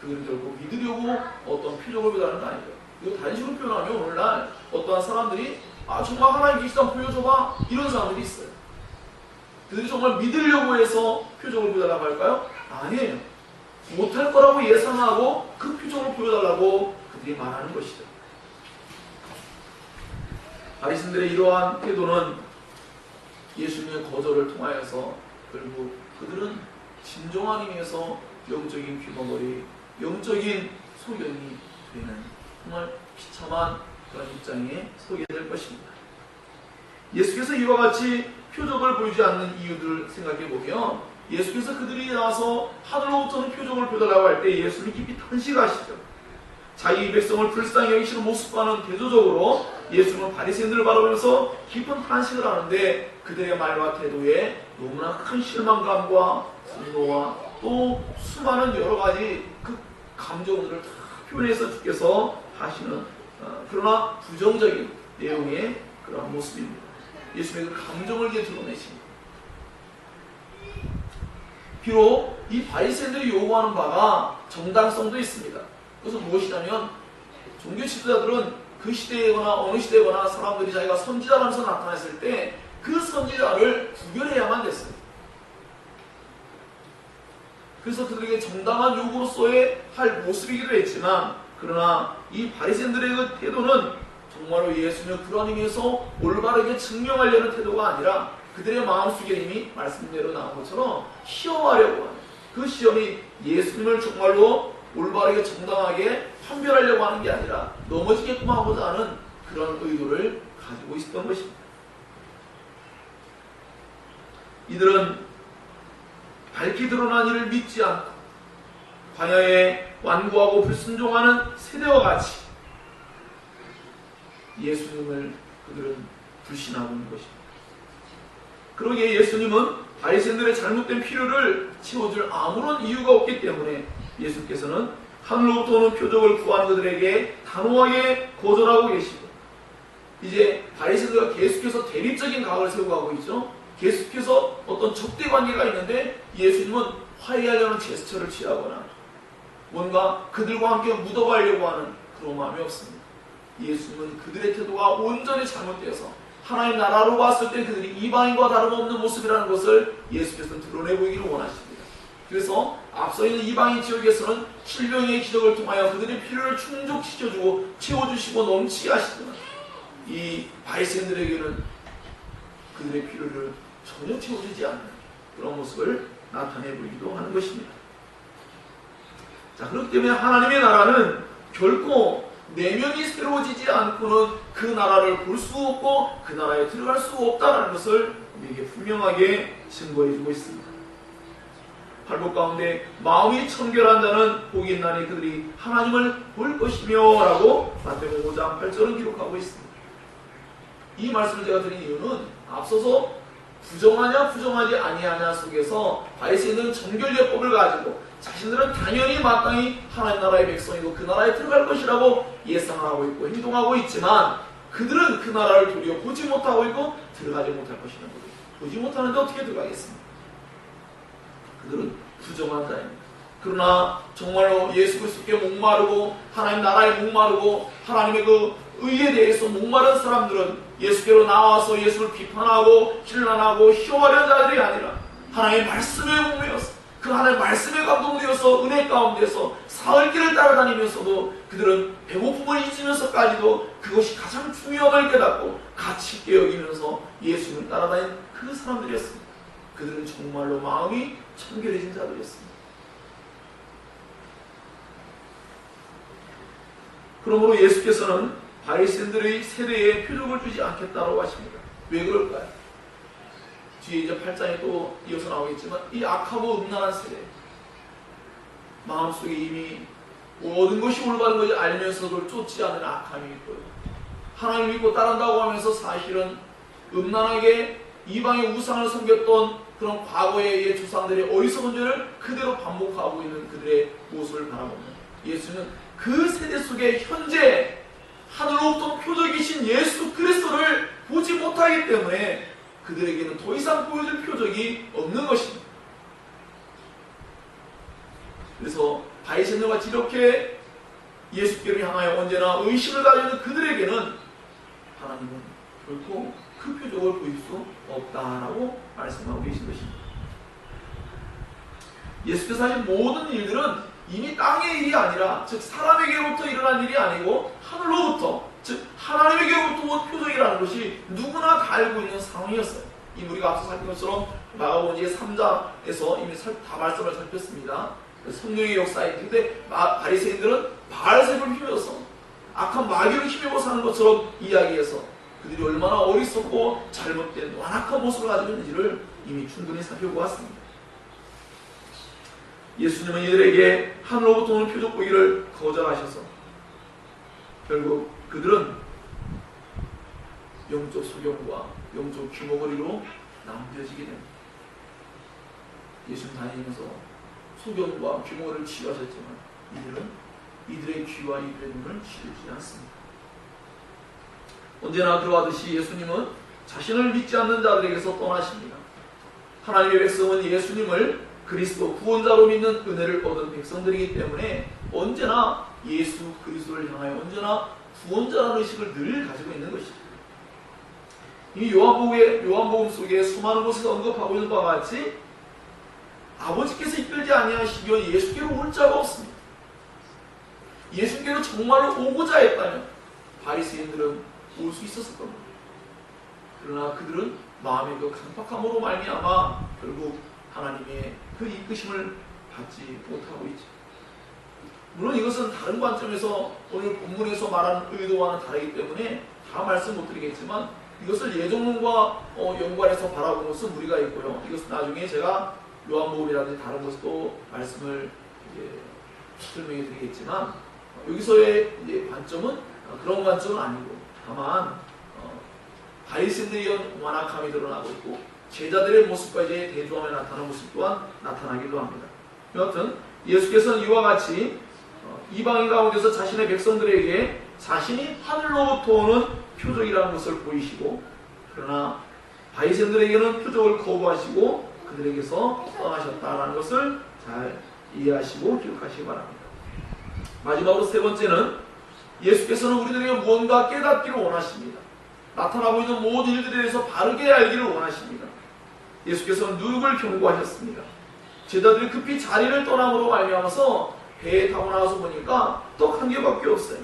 그들은 결국 믿으려고 어떤 표적을 보다는 거 아니에요. 이거 다른 식으로 표현하면 오늘날 어떠한 사람들이 정말 하나님 계시다 보여줘봐 이런 사람들이 있어요. 그들이 정말 믿으려고 해서 표적을 보여달라고 할까요? 아니에요. 못할 거라고 예상하고 그 표적을 보여달라고 그들이 말하는 것이죠. 바리새인들의 이러한 태도는 예수님의 거절을 통하여서 결국 그들은 진정한 의미에서 영적인 귀머거리, 영적인 소견이 되는 정말 비참한 그런 입장에 서게 될 것입니다. 예수께서 이와 같이 표적을 보이지 않는 이유들을 생각해 보면 예수께서 그들이 나와서 하늘로부터는 표적을 보여달라고 할 때 예수님이 깊이 탄식하시죠. 자기 백성을 불쌍히 여기시는 모습과는 대조적으로 예수님은 바리새인들을 바라보면서 깊은 탄식을 하는데 그들의 말과 태도에 너무나 큰 실망감과 분노와 또 수많은 여러 가지 그 감정들을 다 표현해서 주께서 하시는 그러나 부정적인 내용의 그런 모습입니다. 예수님의 그 감정을 드러내십니다. 비록 이 바리새인들이 요구하는 바가 정당성도 있습니다. 그것은 무엇이냐면 종교 지도자들은 그 시대에거나 어느 시대에거나 사람들이 자기가 선지자라면서 나타났을 때 그 선지자를 구별해야만 됐어요. 그래서 그들에게 정당한 요구로서의 할 모습이기도 했지만 그러나 이 바리새인들의 그 태도는 정말로 예수님을 그런 의미에서 올바르게 증명하려는 태도가 아니라 그들의 마음속에 이미 말씀대로 나온 것처럼 시험하려고 하는 그 시험이 예수님을 정말로 올바르게 정당하게 판별하려고 하는 게 아니라 넘어지게끔 하고자 하는 그런 의도를 가지고 있었던 것입니다. 이들은 밝히 드러난 이를 믿지 않고 광야에 완고하고 불순종하는 세대와 같이 예수님을 그들은 불신하고 있는 것입니다. 그러기에 예수님은 바리새인들의 잘못된 필요를 채워줄 아무런 이유가 없기 때문에 예수께서는 하늘로부터 오는 표적을 구하는 그들에게 단호하게 거절하고 계시고 이제 바리새인들과 계속해서 대립적인 각을 세우고 가고 있죠. 계속해서 어떤 적대 관계가 있는데 예수님은 화해하려는 제스처를 취하거나 뭔가 그들과 함께 묻어가려고 하는 그런 마음이 없습니다. 예수님은 그들의 태도가 온전히 잘못되어서 하나님 나라로 봤을 때 그들이 이방인과 다름없는 모습이라는 것을 예수께서는 드러내 보이기를 원하십니다. 그래서 앞서 있는 이방인 지역에서는 질병의 기적을 통하여 그들의 필요를 충족시켜주고 채워주시고 넘치게 하시지만 이 바리새인들에게는 그들의 필요를 전혀 채워주지 않는 그런 모습을 나타내 보이기도 하는 것입니다. 자, 그렇기 때문에 하나님의 나라는 결코 내면이 새로워지지 않고는 그 나라를 볼 수 없고 그 나라에 들어갈 수 없다는 것을 우리에게 분명하게 증거해주고 있습니다. 팔복 가운데 마음이 청결한 자는 복이 있나니 그들이 하나님을 볼 것이며 라고 마태복음 5장 8절은 기록하고 있습니다. 이 말씀을 제가 드린 이유는 앞서서 부정하냐 부정하지 아니하냐 속에서 바리새인들은 정결례법을 가지고 자신들은 당연히 마땅히 하나님 나라의 백성이고 그 나라에 들어갈 것이라고 예상하고 있고 행동하고 있지만 그들은 그 나라를 도리어 보지 못하고 있고 들어가지 못할 것이라는 거예요. 보지 못하는데 어떻게 들어가겠습니까? 그들은 부정한 자입니다. 그러나 정말로 예수 그리스도께 목마르고 하나님 나라에 목마르고 하나님의 그 의에 대해서 목마른 사람들은 예수께로 나와서 예수를 비판하고 힐난하고 시험하려는 자들이 아니라 하나님의 말씀에 목매어서 그 하나님의 말씀에 감동되어서 은혜 가운데서 사흘 길을 따라다니면서도 그들은 배고픔을 잊으면서까지도 그것이 가장 중요함을 깨닫고 가치 있게 여기면서 예수님을 따라다니는 그 사람들이었습니다. 그들은 정말로 마음이 청결해진 자들이었습니다. 그러므로 예수께서는 바리새인들의 세대에 표적을 주지 않겠다고 하십니다. 왜 그럴까요? 뒤에 이제 8장에 또 이어서 나오겠지만 이 악하고 음란한 세대 마음속에 이미 모든 것이 올바른 것을 알면서도 쫓지 않는 악함이 있고요. 하나님 믿고 따른다고 하면서 사실은 음란하게 이방의 우상을 섬겼던 그런 과거의 조상들의 어리석은 죄를 그대로 반복하고 있는 그들의 모습을 바라봅니다. 예수는 그 세대 속에 현재 하늘로부터 표적이신 예수 그리스도를 보지 못하기 때문에 그들에게는 더 이상 보여줄 표적이 없는 것입니다. 그래서 바리새인들과 이렇게 예수께로 향하여 언제나 의심을 가지고 있는 그들에게는 하나님은 결코 그 표적을 보일 수 없다라고 말씀하고 계신 것입니다. 예수께서 하신 모든 일들은 이미 땅의 일이 아니라, 즉 사람에게로부터 일어난 일이 아니고 하늘로부터, 즉 하나님에게로부터 온 표적이라는 것이 누구나 다 알고 있는 상황이었어요. 이미 우리가 앞서 살핀 것처럼 마가복음 3장에서 이미 다 말씀을 살폈습니다. 성령의 역사인데, 근데 바리새인들은 바알세불을 힘입어서 악한 마귀를 힘입어 사는 것처럼 이야기해서 그들이 얼마나 어리석고 잘못된 완악한 모습을 가지고 있는지를 이미 충분히 살펴보았습니다. 예수님은 이들에게 하늘로부터 오는 표적 보기를 거절하셔서 결국 그들은 영적 소경과 영적 규모거리로 남겨지게 됩니다. 예수님 다니면서 소경과 규모를 치유하셨지만 이들은 이들의 귀와 이들의 눈을 치우지 않습니다. 언제나 그러하듯이 예수님은 자신을 믿지 않는 자들에게서 떠나십니다. 하나님의 백성은 예수님을 그리스도 구원자로 믿는 은혜를 얻은 백성들이기 때문에 언제나 예수 그리스도를 향하여 언제나 구원자라는 의식을 늘 가지고 있는 것입니다. 이 요한복음 속에 수많은 곳에서 언급하고 있는 바와 같이 아버지께서 이끌지 아니하시면 예수께로 올 자가 없습니다. 예수께로 정말로 오고자 했다면 바리새인들은 올 수 있었을 겁니다. 그러나 그들은 마음의 그 강팍함으로 말미암아 결국 하나님의 그 이끄심을 받지 못하고 있죠. 물론 이것은 다른 관점에서 오늘 본문에서 말하는 의도와는 다르기 때문에 다 말씀 못 드리겠지만 이것을 예정론과 연관해서 바라보는 것은 무리가 있고요. 이것은 나중에 제가 요한복음이라든지 다른 것도 말씀을 설명해 드리겠지만 여기서의 관점은 그런 관점은 아니고 다만 바리새인들의 완악함이 드러나고 있고 제자들의 모습과 이제 대조하며 나타나는 모습 또한 나타나기도 합니다. 여하튼 예수께서는 이와 같이 이방인 가운데서 자신의 백성들에게 자신이 하늘로부터 오는 표적이라는 것을 보이시고 그러나 바리새인들에게는 표적을 거부하시고 그들에게서 떠나셨다는 것을 잘 이해하시고 기억하시기 바랍니다. 마지막으로 세 번째는 예수께서는 우리들에게 무언가 깨닫기를 원하십니다. 나타나고 있는 모든 일들에 대해서 바르게 알기를 원하십니다. 예수께서는 누룩을 경고하셨습니다. 제자들이 급히 자리를 떠남으로 말미암아서 배에 타고 나와서 보니까 떡 한 개밖에 없어요.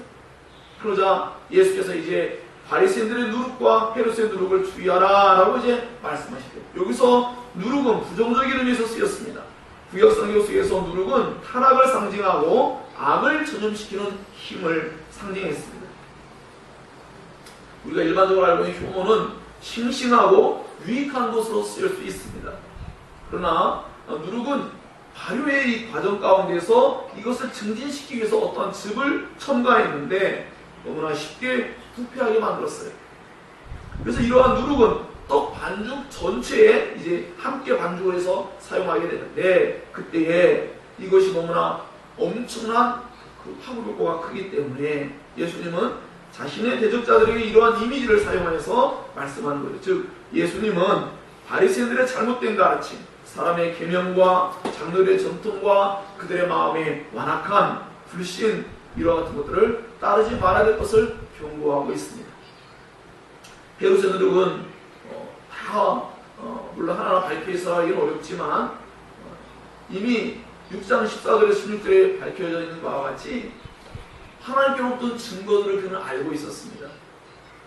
그러자 예수께서 이제 바리새인들의 누룩과 헤롯의 누룩을 주의하라 라고 이제 말씀하시죠. 여기서 누룩은 부정적인 의미에서 쓰였습니다. 구약성경 속에서 누룩은 타락을 상징하고 악을 전염시키는 힘을 상징했습니다. 우리가 일반적으로 알고 있는 효모는 싱싱하고 유익한 것으로 쓰일 수 있습니다. 그러나 누룩은 발효의 이 과정 가운데서 이것을 증진시키기 위해서 어떠한 즙을 첨가했는데 너무나 쉽게 부패하게 만들었어요. 그래서 이러한 누룩은 떡 반죽 전체에 이제 함께 반죽을 해서 사용하게 되는데 그때에 이것이 너무나 엄청난 그 파급 효과가 크기 때문에 예수님은 자신의 대적자들에게 이러한 이미지를 사용하여서 말씀하는 거예요. 즉 예수님은 바리새인들의 잘못된 가르침, 사람의 계명과 장로들의 전통과 그들의 마음의 완악한 불신 이와 같은 것들을 따르지 말아야 될 것을 경고하고 있습니다. 헤롯의 누룩은 물론 하나하나 발표해서 하기는 어렵지만 이미 6장 14절에 16절에 밝혀져 있는 바와 같이 하나님께로부터 증거들을 그는 알고 있었습니다.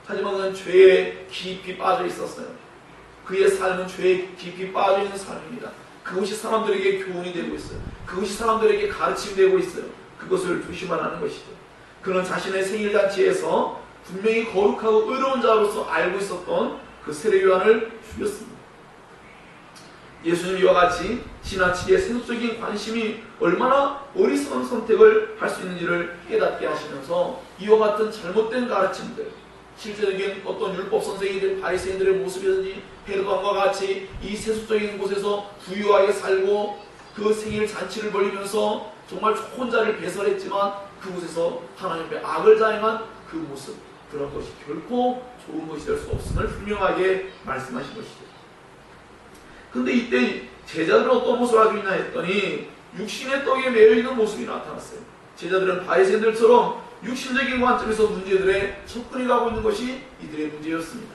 하지만 그는 죄에 깊이 빠져 있었어요. 그의 삶은 죄에 깊이 빠져 있는 삶입니다. 그것이 사람들에게 교훈이 되고 있어요. 그것이 사람들에게 가르침이 되고 있어요. 그것을 조심하라는 것이죠. 그는 자신의 생일잔치에서 분명히 거룩하고 의로운 자로서 알고 있었던 그 세례요한을 죽였습니다. 예수님 이와 같이 지나치게 세속적인 관심이 얼마나 어리석은 선택을 할 수 있는지를 깨닫게 하시면서 이와 같은 잘못된 가르침들, 실제적인 어떤 율법 선생이들, 바리새인들의 모습이든지 헤롯 왕과 같이 이 세속적인 곳에서 부유하게 살고 그 생일 잔치를 벌이면서 정말 좋은 자리를 배설했지만 그곳에서 하나님 앞에 악을 자행한 그 모습, 그런 것이 결코 좋은 것이 될 수 없음을 분명하게 말씀하신 것이죠. 근데 이때 제자들은 어떤 모습을 가지고 있나 했더니 육신의 떡에 매여있는 모습이 나타났어요. 제자들은 바리새인들처럼 육신적인 관점에서 문제들에 접근해 가고 있는 것이 이들의 문제였습니다.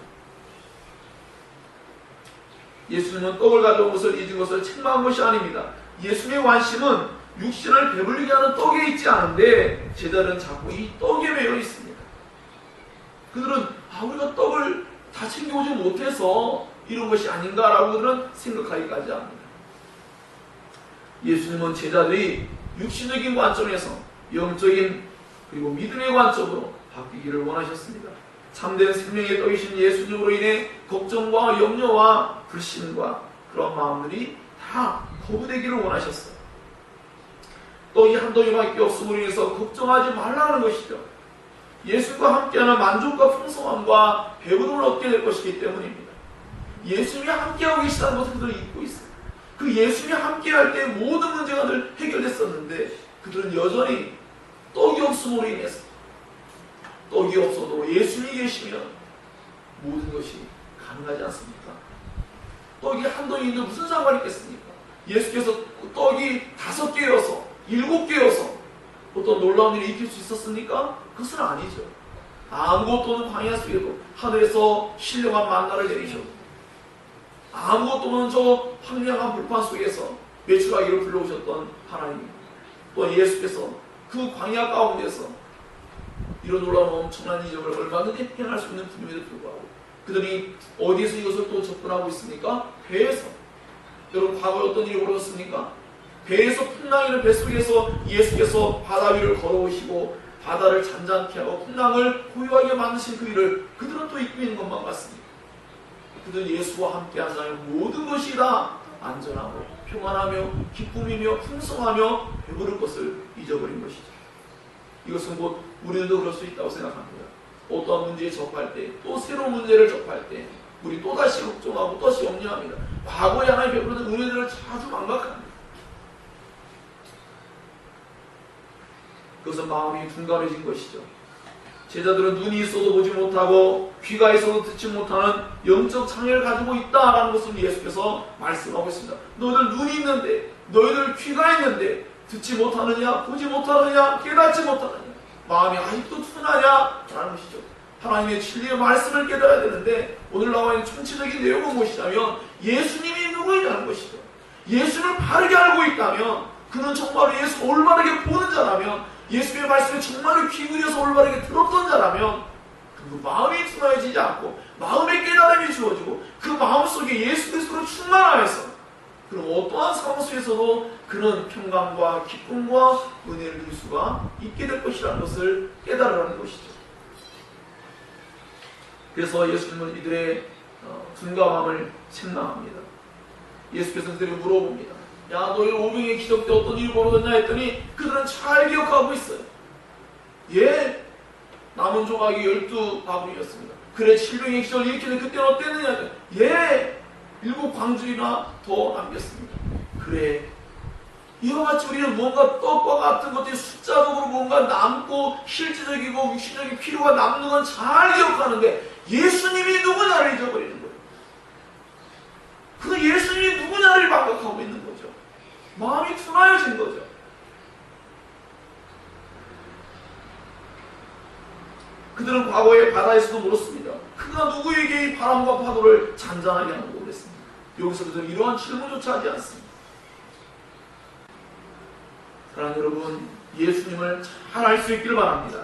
예수님은 떡을 가져온 것을 잊은 것을 책망한 것이 아닙니다. 예수님의 관심은 육신을 배불리게 하는 떡에 있지 않은데 제자들은 자꾸 이 떡에 매여 있습니다. 그들은 우리가 떡을 다 챙겨오지 못해서 이런 것이 아닌가라고 그들은 생각하기까지 합니다. 예수님은 제자들이 육신적인 관점에서 영적인 그리고 믿음의 관점으로 바뀌기를 원하셨습니다. 참된 생명의 떡이신 예수님으로 인해 걱정과 염려와 불신과 그런 마음들이 다 거부되기를 원하셨어요. 떡이 한 덩이밖에 없음으로 인해서 걱정하지 말라는 것이죠. 예수님과 함께하는 만족과 풍성함과 배부름을 얻게 될 것이기 때문입니다. 예수님이 함께하고 계시다는 것을 그들은 잊고 있어요. 그 예수님이 함께할 때 모든 문제가 늘 해결됐었는데 그들은 여전히 떡이 없음으로 인해서 떡이 없어도 예수님이 계시면 모든 것이 가능하지 않습니까? 떡이 한 덩이인데 무슨 상관이 있겠습니까? 예수께서 떡이 5개여서 7개여서 어떤 놀라운 일이 있을 수 있었습니까? 그것은 아니죠. 아무것도 없는 광야 속에도 하늘에서 신령한 만나를 내리셔도 아무것도 없는 저 황량한 불판 속에서 메추라기를 불러오셨던 하나님, 또 예수께서 그 광야 가운데서 이런 놀라운 엄청난 이적을 얼마든지 행할 수 있는 분임에도 불구하고 그들이 어디에서 이것을 또 접근하고 있습니까? 배에서. 여러분 과거에 어떤 일이 벌어졌습니까? 배에서 풍랑이는 뱃속에서 예수께서 바다 위를 걸어오시고 바다를 잔잔케 하고 풍랑을 고요하게 만드신 그 일을 그들은 또 잊고 있는 것만 같습니다. 그들은 예수와 함께 한다면 모든 것이 다 안전하고 평안하며 기쁨이며 풍성하며 배부를 것을 잊어버린 것이죠. 이것은 곧 우리들도 그럴 수 있다고 생각합니다. 어떠한 문제에 접할 때, 또 새로운 문제를 접할 때 우리 또다시 걱정하고 또다시 염려합니다. 과거에 하나님 베풀었던 은혜들을 자주 망각합니다. 그것은 마음이 둔감해진 것이죠. 제자들은 눈이 있어도 보지 못하고 귀가 있어도 듣지 못하는 영적 장애를 가지고 있다라는 것을 예수께서 말씀하고 있습니다. 너희들 눈이 있는데, 너희들 귀가 있는데 듣지 못하느냐, 보지 못하느냐, 깨닫지 못하느냐, 마음이 아직도 둔하냐 라는 것이죠. 하나님의 진리의 말씀을 깨달아야 되는데 오늘 나와 있는 총체적인 내용은 무엇이냐면 예수님이 누구이냐는 것이죠. 예수를 바르게 알고 있다면 그는 정말로 예수를 올바르게 보는 자라면 예수의 말씀에 정말로 귀 기울여서 올바르게 들었던 자라면 그 마음이 둔해지지 않고 마음의 깨달음이 주어지고 그 마음속에 예수 그리스도로 충만하여서 그럼 어떠한 상황 속에서도 그는 평강과 기쁨과 은혜를 누릴 수가 있게 될 것이라는 것을 깨달으라는 것이죠. 그래서 예수님은 이들의 둔감함을 책망합니다. 예수께서 그들에게 물어봅니다. 야, 너희 오병의 기적 때 어떤 일이 벌어졌냐 했더니 그들은 잘 기억하고 있어요. 예, 남은 조각이 12바구니였습니다. 그래, 7병의 기적을 일으키는 그때는 어땠느냐? 예, 7광주리나 더 남겼습니다. 그래, 이와 같이 우리는 뭔가 떡과 같은 것들이 숫자적으로 뭔가 남고 실질적이고 육신적인 필요가 남는 건 잘 기억하는데 예수님이 누구냐를 잊어버리는 거예요. 그 예수님이 누구냐를 망각하고 있는 거죠. 마음이 둔하여진 거죠. 그들은 과거에 바다에서도 물었습니다. 그가 누구에게 이 바람과 파도를 잔잔하게 하는고 그랬습니다. 여기서 그들은 이러한 질문조차 하지 않습니다. 사랑하는 여러분, 예수님을 잘 알 수 있기를 바랍니다.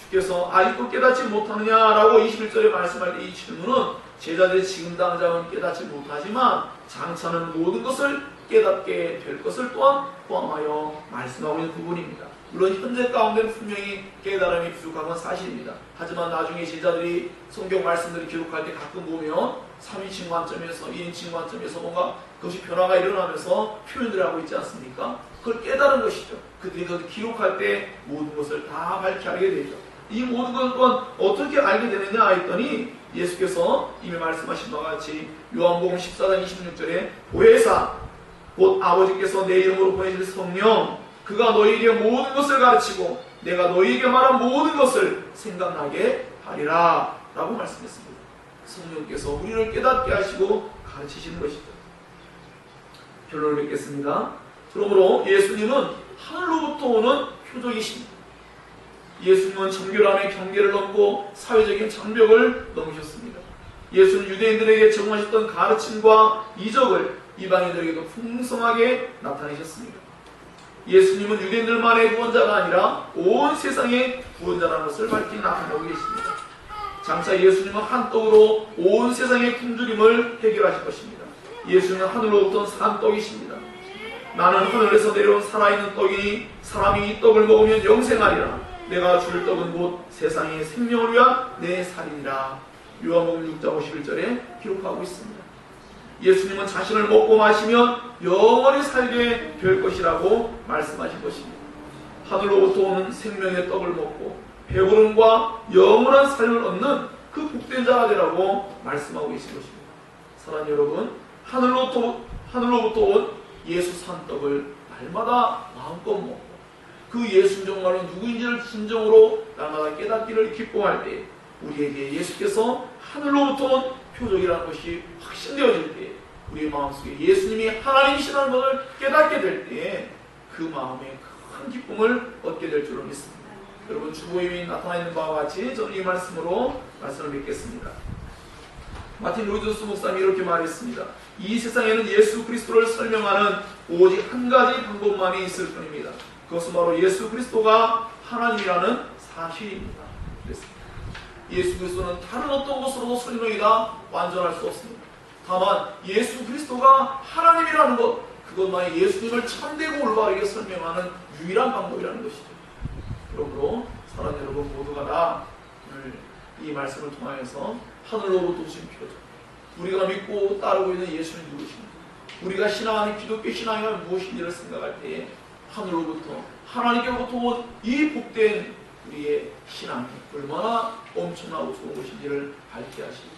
주께서 아직도 깨닫지 못하느냐라고 21절에 말씀할 때 이 질문은 제자들이 지금 당장은 깨닫지 못하지만 장차는 모든 것을 깨닫게 될 것을 또한 포함하여 말씀하고 있는 부분입니다. 물론 현재 가운데는 분명히 깨달음이 부족한 건 사실입니다. 하지만 나중에 제자들이 성경 말씀들을 기록할 때 가끔 보면 3인칭 관점에서 2인칭 관점에서 뭔가 그것이 변화가 일어나면서 표현을 하고 있지 않습니까? 그걸 깨달은 것이죠. 그들이 그것을 기록할 때 모든 것을 다 밝히 알게 되죠. 이 모든 것 또한 어떻게 알게 되느냐 했더니 보혜사 곧 아버지께서 내 이름으로 보내실 성령, 그가 너희에게 모든 것을 가르치고 내가 너희에게 말한 모든 것을 생각나게 하리라 라고 말씀했습니다. 성령께서 우리를 깨닫게 하시고 가르치시는 것이죠. 결론을 맺겠습니다. 그러므로 예수님은 하늘로부터 오는 표적이십니다. 예수님은 정결함의 경계를 넘고 사회적인 장벽을 넘으셨습니다. 예수는 유대인들에게 제공하셨던 가르침과 이적을 이방인들에게도 풍성하게 나타내셨습니다. 예수님은 유대인들만의 구원자가 아니라 온 세상의 구원자라는 것을 밝히 나타내고 계십니다. 장차 예수님은 한 떡으로 온 세상의 굶주림을 해결하실 것입니다. 예수님은 하늘로부터 산 떡이십니다. 나는 하늘에서 내려온 살아있는 떡이니 사람이 이 떡을 먹으면 영생하리라. 내가 줄 떡은 곧 세상의 생명을 위한 내 살이니라. 요한복음 6장 51절에 기록하고 있습니다. 예수님은 자신을 먹고 마시면 영원히 살게 될 것이라고 말씀하신 것입니다. 하늘로부터 오는 생명의 떡을 먹고 배부름과 영원한 삶을 얻는 그 복된 자가 되라고 말씀하고 계신 것입니다. 사랑하는 여러분, 하늘로부터 온 예수 산떡을 날마다 마음껏 먹고 그 예수 정말로 누구인지를 진정으로 날마다 깨닫기를 기뻐할 때 우리에게 예수께서 하늘로부터 온 표적이라는 것이 확신되어질 때 우리의 마음속에 예수님이 하나님이시라는 것을 깨닫게 될 때 그 마음에 큰 기쁨을 얻게 될 줄을 믿습니다. 여러분, 주보임이 나타나 있는 바와 같이 저는 이 말씀으로 말씀을 믿겠습니다. 마틴 로이드 목사님이 이렇게 말했습니다. 이 세상에는 예수 그리스도를 설명하는 오직 한 가지 방법만이 있을 뿐입니다. 그것은 바로 예수 그리스도가 하나님이라는 사실입니다. 그랬습니다. 예수 그리스도는 다른 어떤 것으로도 설명이 다 완전할 수 없습니다. 다만 예수 그리스도가 하나님이라는 것, 그것만이 예수님을 참되고 올바르게 설명하는 유일한 방법이라는 것이죠. 그러므로 사랑하는 여러분 모두가 다 오늘 이 말씀을 통하여서 하늘로부터 오신 표적, 우리가 믿고 따르고 있는 예수는 누구십니까? 우리가 신앙하는 기독교 신앙이 무엇인지를 생각할 때에 하늘로부터 하나님께로부터 온 이 복된 우리의 신앙이 얼마나 엄청나고 좋은 것인지를 밝게 하시고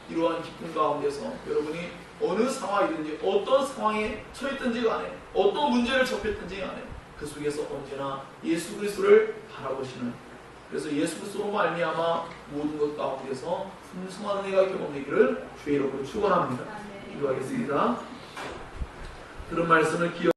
이러한 기쁨 가운데서 여러분이 어느 상황이든지 어떤 상황에 처했든지 간에 어떤 문제를 접했든지 간에 그 속에서 언제나 예수 그리스도를 바라보시는, 그래서 예수 그리스도로 말미암아 모든 것 가운데서 풍성한 은혜가 경험되기를 주의 이름으로 축원합니다. 기도하겠습니다. 들은 말씀을 기억